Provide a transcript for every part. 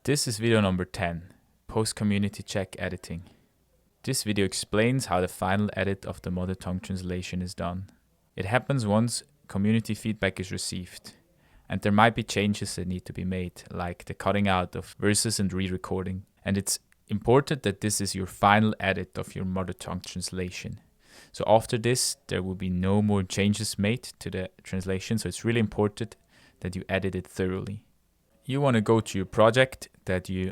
This is video number 10, post-community check editing. This video explains how the final edit of the mother tongue translation is done. It happens once community feedback is received, and there might be changes that need to be made, like the cutting out of verses and re-recording. And it's important that this is your final edit of your mother tongue translation. So after this, there will be no more changes made to the translation, so it's really important that you edit it thoroughly. You want to go to your project that you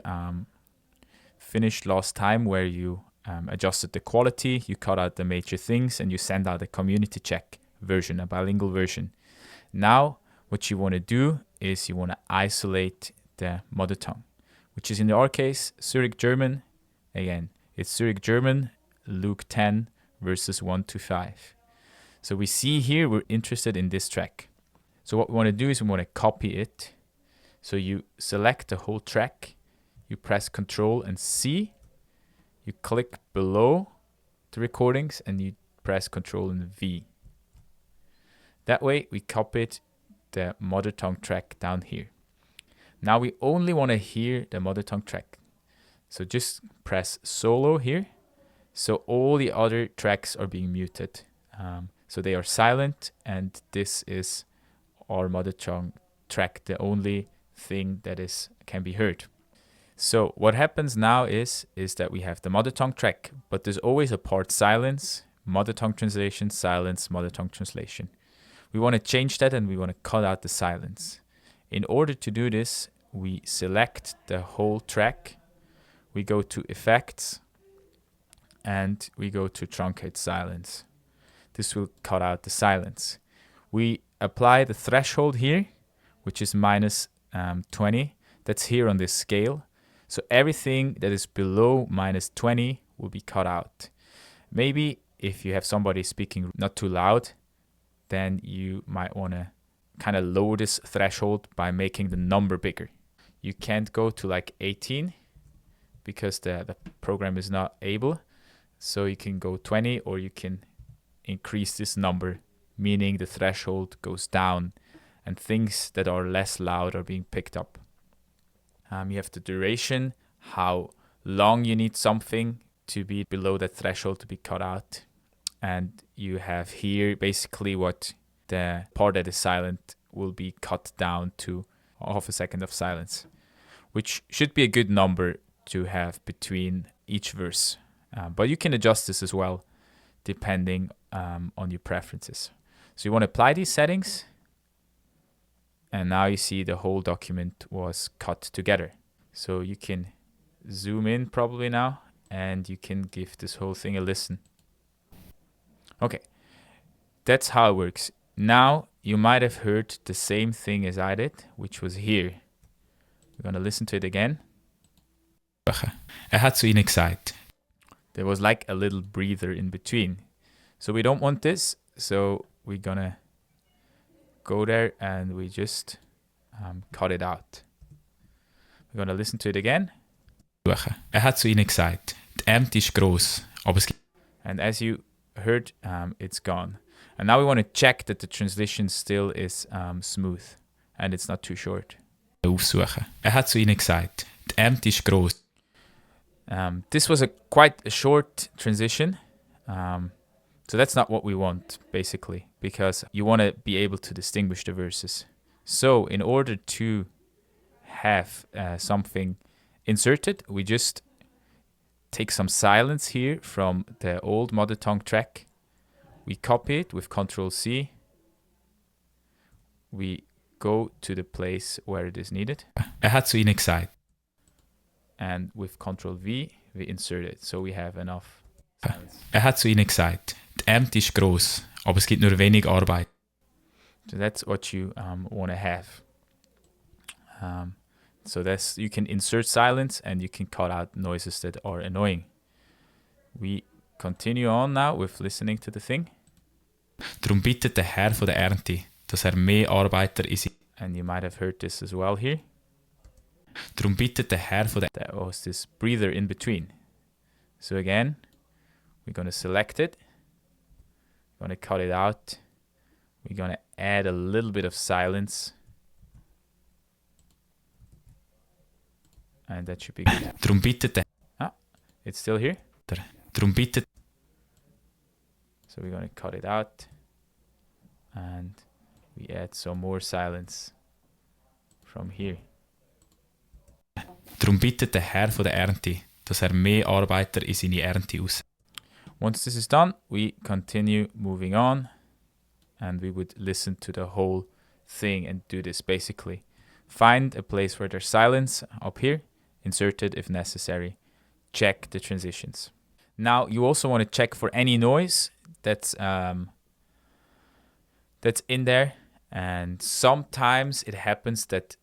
finished last time, where you adjusted the quality, you cut out the major things, and you send out a community check version, a bilingual version. Now, what you want to do is you want to isolate the mother tongue, which is in our case, Zurich German. Again, it's Zurich German, Luke 10, verses 1 to 5. So we see here we're interested in this track. So what we want to do is we want to copy it. So you select the whole track, you press Ctrl and C, you click below the recordings and you press Ctrl and V. That way we copied the mother tongue track down here. Now we only want to hear the mother tongue track. So just press solo here. So all the other tracks are being muted. So they are silent, and this is our mother tongue track, the only thing that can be heard. So what happens now is that we have the mother tongue track, but there's always a part silence, mother tongue translation, silence, mother tongue translation. We want to change that and we want to cut out the silence. In order to do this, we select the whole track, we go to effects, and we go to truncate silence. This will cut out the silence. We apply the threshold here, which is minus 20. That's here on this scale. So everything that is below minus 20 will be cut out. Maybe if you have somebody speaking not too loud, then you might want to kind of lower this threshold by making the number bigger. You can't go to like 18 because the program is not able. So you can go 20, or you can increase this number, meaning the threshold goes down and things that are less loud are being picked up. You have the duration, how long you need something to be below that threshold to be cut out. And you have here basically what the part that is silent will be cut down to half a second of silence, which should be a good number to have between each verse. But you can adjust this as well, depending on your preferences. So you want to apply these settings. And now you see the whole document was cut together. So you can zoom in probably now, and you can give this whole thing a listen. Okay, that's how it works. Now you might have heard the same thing as I did, which was here. We're going to listen to it again. Hat zu ihnen gesagt. There was like a little breather in between. So we don't want this, so we're going to go there and we just cut it out. We're going to listen to it again. Hat zu ihnen gesagt. Die Ernte ist gross, aber es gibt... And as you heard, it's gone. And now we want to check that the translation still is smooth and it's not too short. Aufsuchen. Hat zu ihnen gesagt. Die Ernte ist gross. This was quite a short transition. So that's not what we want, basically, because you want to be able to distinguish the verses. So in order to have something inserted, we just take some silence here from the old mother tongue track. We copy it with Ctrl C. We go to the place where it is needed. Hat zu ihnen gesagt. And with Ctrl V, we insert it. So we have enough silence. Hat zu ihnen gesagt. Die Ernte ist gross, aber es gibt nur wenig Arbeit. So that's what you want to have. So you can insert silence and you can cut out noises that are annoying. We continue on now with listening to the thing. Darum bittet der Herr von der Ernte, dass mehr Arbeiter in sie... And you might have heard this as well here. Darum bittet der Herr von der... That was this breather in between. So again, we're going to select it. We're going to cut it out. We're going to add a little bit of silence. And that should be good. Darum bittet der It's still here. Darum bittet So we're going to cut it out. And we add some more silence from here. Darum bittet der Herr von der Ernte, dass mehr Arbeiter in seine Ernte aus. Once this is done, we continue moving on. And we would listen to the whole thing and do this basically. Find a place where there's silence up here. Insert it if necessary. Check the transitions. Now you also want to check for any noise that's in there. And sometimes it happens that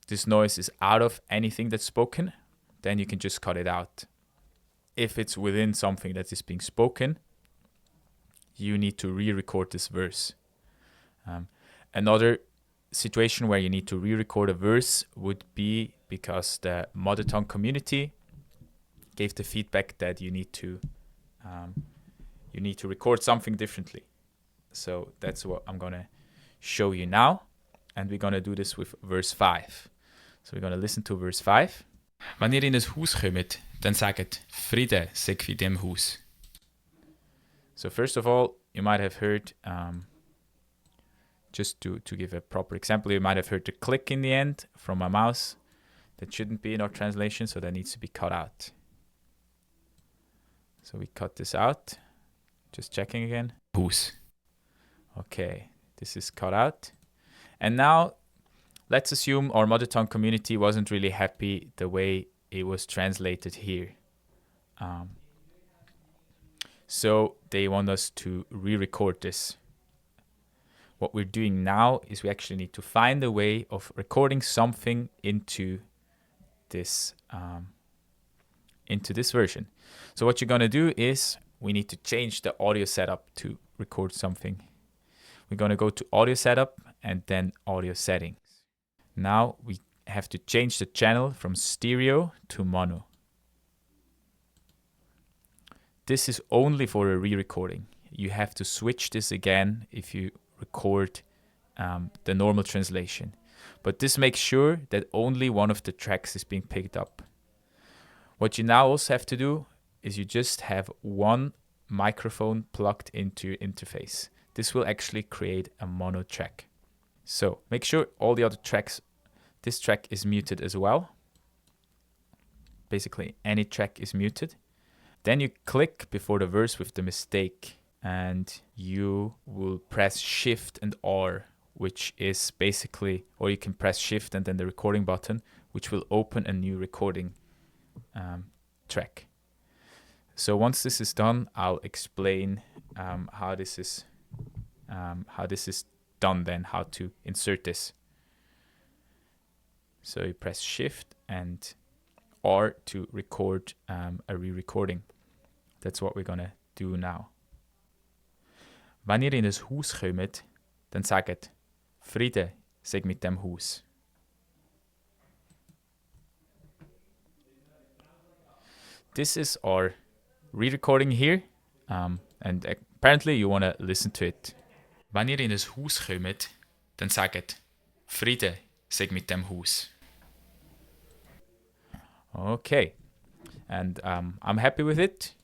this noise is out of anything that's spoken. Then you can just cut it out. If it's within something that is being spoken, you need to re-record this verse. Another situation where you need to re-record a verse would be because the mother tongue community gave the feedback that you need to record something differently. So that's what I'm gonna show you now, and we're gonna do this with verse 5. So we're gonna listen to verse 5. Wenn ihr in ein Haus kommt, dann sagt, Friede sei in dem Haus. So first of all, you might have heard, just to give a proper example, you might have heard the click in the end from my mouse. That shouldn't be in our translation, so that needs to be cut out. So we cut this out. Just checking again. Haus. Okay, this is cut out. And now, let's assume our mother tongue community wasn't really happy the way it was translated here. So they want us to re-record this. What we're doing now is we actually need to find a way of recording something into this version. So what you're going to do is we need to change the audio setup to record something. We're going to go to audio setup and then audio settings. Now we have to change the channel from stereo to mono. This is only for a re-recording. You have to switch this again if you record the normal translation. But this makes sure that only one of the tracks is being picked up. What you now also have to do is you just have one microphone plugged into your interface. This will actually create a mono track. So make sure all the other tracks, this track is muted as well. Basically any track is muted. Then you click before the verse with the mistake and you will press Shift and R, which is basically, or you can press Shift and then the recording button, which will open a new recording track. So once this is done, I'll explain how this is done then, how to insert this. So you press Shift and R to record a re-recording. That's what we're gonna do now. Wenn ihr in ein Haus kommt, dann sagt, Friede sei mit dem Haus. This is our re-recording here, and apparently you want to listen to it. Wenn ihr in ein Haus kommt, dann sagt, Friede sei mit dem Haus. Okay, and I'm happy with it.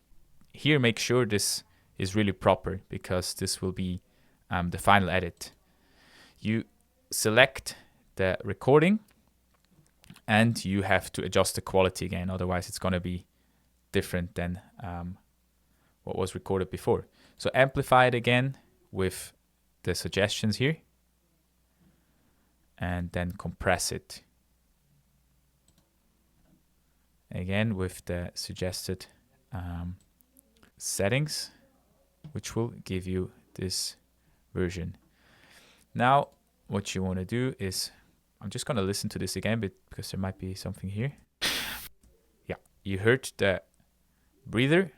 Here, make sure this is really proper because this will be the final edit. You select the recording and you have to adjust the quality again, otherwise it's going to be different than what was recorded before. So amplify it again with the suggestions here and then compress it again with the suggested settings, which will give you this version. Now what you want to do is, I'm just going to listen to this again because there might be something here. Yeah, you heard the breather.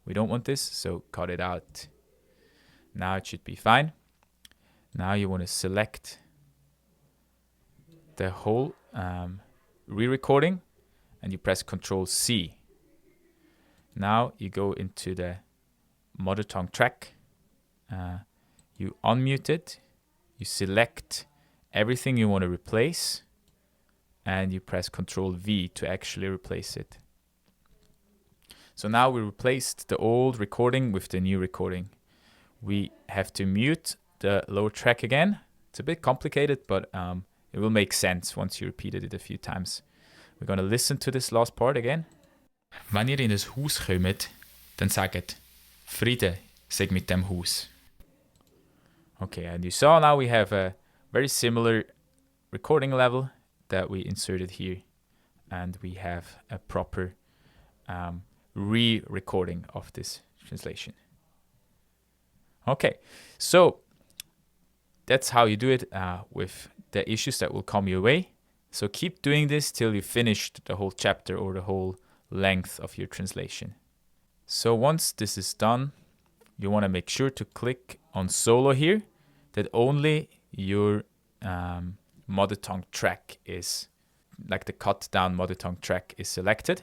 We don't want this, so cut it out. Now it should be fine. Now you want to select the whole re-recording and you press Ctrl C. Now you go into the mother tongue track. You unmute it. You select everything you want to replace and you press Ctrl V to actually replace it. So now we replaced the old recording with the new recording. We have to mute the lower track again. It's a bit complicated, but it will make sense once you repeated it a few times. We're going to listen to this last part again. Wenn ihr in ein Haus kommt, dann sagt Friede sei mit dem Haus. Okay, and you saw now we have a very similar recording level that we inserted here, and we have a proper re-recording of this translation. Okay, so that's how you do it with the issues that will come your way. So keep doing this till you finished the whole chapter or the whole length of your translation. So once this is done, you want to make sure to click on solo here, that only your mother tongue track is, like the cut down mother tongue track is selected,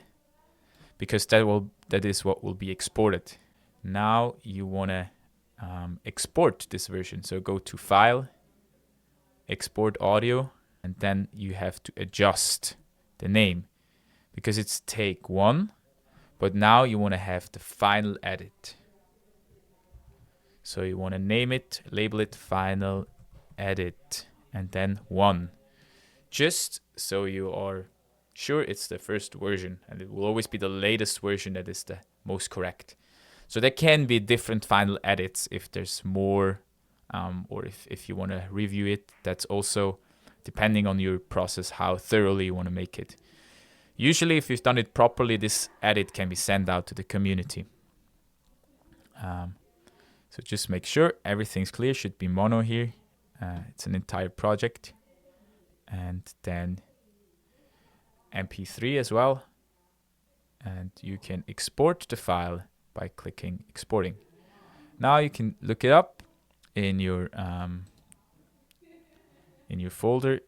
because that is what will be exported. Now you want to export this version. So go to File, Export Audio, and then you have to adjust the name because it's take 1, but now you want to have the final edit. So you want to name it, label it final edit, and then 1. Just so you are sure it's the first version, and it will always be the latest version that is the most correct. So there can be different final edits if there's more, or if you want to review it. That's also depending on your process, how thoroughly you want to make it. Usually, if you've done it properly, this edit can be sent out to the community. So just make sure everything's clear. Should be mono here. It's an entire project. And then MP3 as well. And you can export the file by clicking exporting. Now you can look it up in your folder.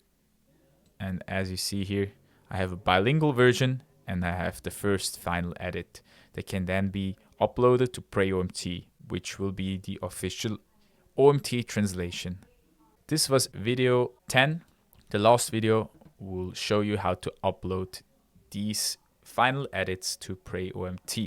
And as you see here, I have a bilingual version and I have the first final edit that can then be uploaded to Pray OMT, which will be the official OMT translation. This was video 10. The last video will show you how to upload these final edits to Pray OMT.